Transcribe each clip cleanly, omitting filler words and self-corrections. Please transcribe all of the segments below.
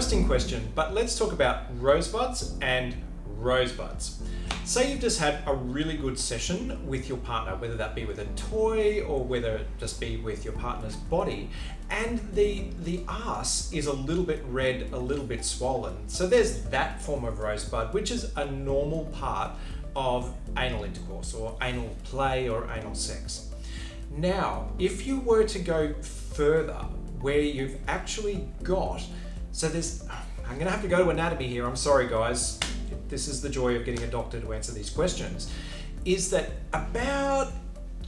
Interesting question, but let's talk about rosebuds and rosebuds. Say you've just had a really good session with your partner, whether that be with a toy or whether it just be with your partner's body, and the arse is a little bit red, a little bit swollen. So there's that form of rosebud, which is a normal part of anal intercourse or anal play or anal sex. Now, if you were to go further, where you've actually got, I'm gonna have to go to anatomy here, I'm sorry guys, this is the joy of getting a doctor to answer these questions, is that about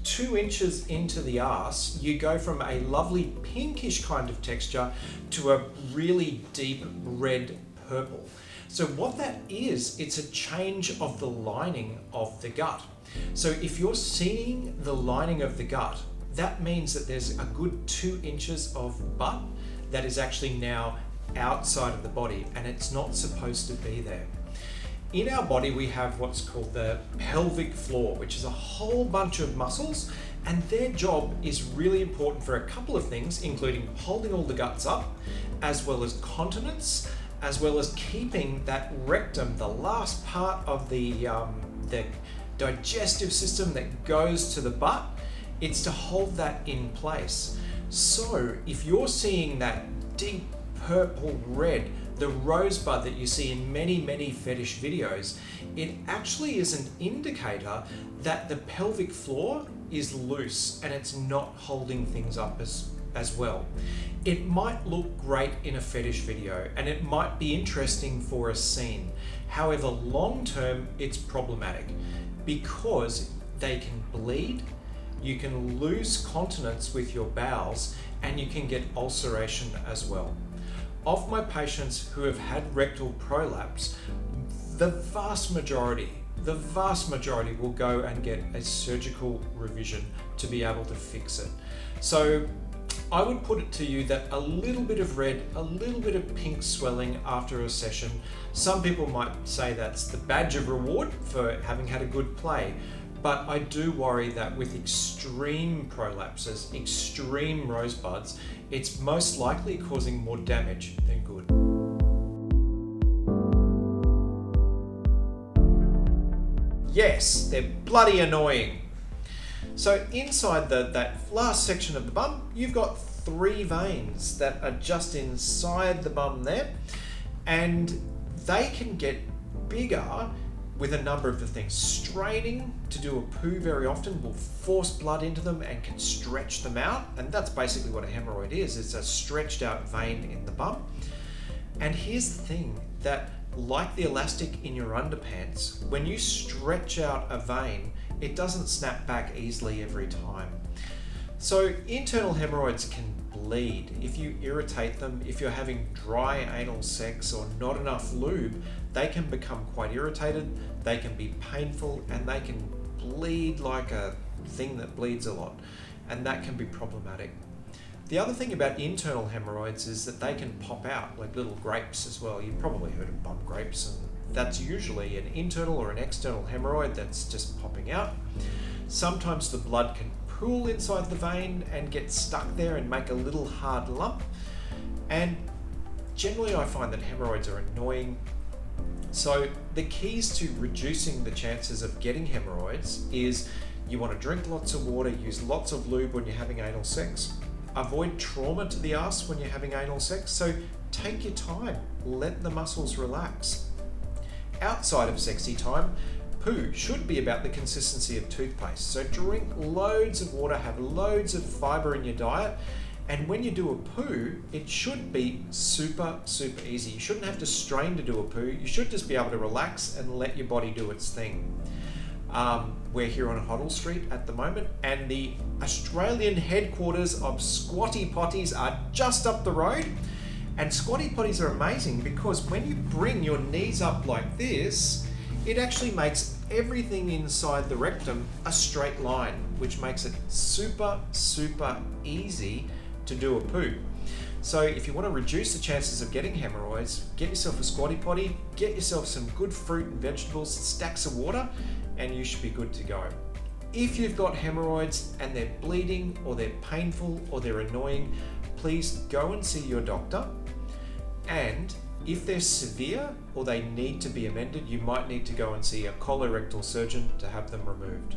2 inches into the arse, you go from a lovely pinkish kind of texture to a really deep red purple. So what that is, it's a change of the lining of the gut. So if you're seeing the lining of the gut, that means that there's a good 2 inches of butt that is actually now outside of the body, and it's not supposed to be there. In our body, we have what's called the pelvic floor, which is a whole bunch of muscles, and their job is really important for a couple of things, including holding all the guts up, as well as continence, as well as keeping that rectum, the last part of the digestive system that goes to the butt, it's to hold that in place. So if you're seeing that deep purple red, the rosebud that you see in many fetish videos, it actually is an indicator that the pelvic floor is loose and it's not holding things up as well. It might look great in a fetish video and it might be interesting for a scene. However, long term, it's problematic because they can bleed, you can lose continence with your bowels, and you can get ulceration as well. Of my patients who have had rectal prolapse, the vast majority will go and get a surgical revision to be able to fix it. So I would put it to you that a little bit of red, a little bit of pink swelling after a session, some people might say that's the badge of reward for having had a good play. But I do worry that with extreme prolapses, extreme rosebuds, it's most likely causing more damage than good. Yes, they're bloody annoying. So inside that last section of the bum, you've got 3 veins that are just inside the bum there, and they can get bigger with a number of the things. Straining to do a poo very often will force blood into them and can stretch them out, and that's basically what a hemorrhoid is. It's a stretched out vein in the bum. And here's the thing, that like the elastic in your underpants, when you stretch out a vein, it doesn't snap back easily every time. So internal hemorrhoids can bleed if you irritate them. If you're having dry anal sex or not enough lube, they can become quite irritated, they can be painful, and they can bleed like a thing that bleeds a lot, and that can be problematic. The other thing about internal hemorrhoids is that they can pop out like little grapes as well. You've probably heard of bum grapes, and that's usually an internal or an external hemorrhoid that's just popping out. Sometimes the blood can pool inside the vein and get stuck there and make a little hard lump. And generally I find that hemorrhoids are annoying. So the keys to reducing the chances of getting hemorrhoids is you want to drink lots of water, use lots of lube when you're having anal sex, avoid trauma to the arse when you're having anal sex, so take your time, let the muscles relax. Outside of sexy time, poo should be about the consistency of toothpaste, so drink loads of water, have loads of fibre in your diet, and when you do a poo, it should be super easy. You shouldn't have to strain to do a poo, you should just be able to relax and let your body do its thing. We're here on Hoddle Street at the moment, and the Australian headquarters of Squatty Potties are just up the road. And Squatty Potties are amazing because when you bring your knees up like this, it actually makes everything inside the rectum a straight line, which makes it super easy to do a poo. So if you want to reduce the chances of getting hemorrhoids, get yourself a Squatty Potty, get yourself some good fruit and vegetables, stacks of water, and you should be good to go. If you've got hemorrhoids and they're bleeding or they're painful or they're annoying, please go and see your doctor and If they're severe or they need to be amended, you might need to go and see a colorectal surgeon to have them removed.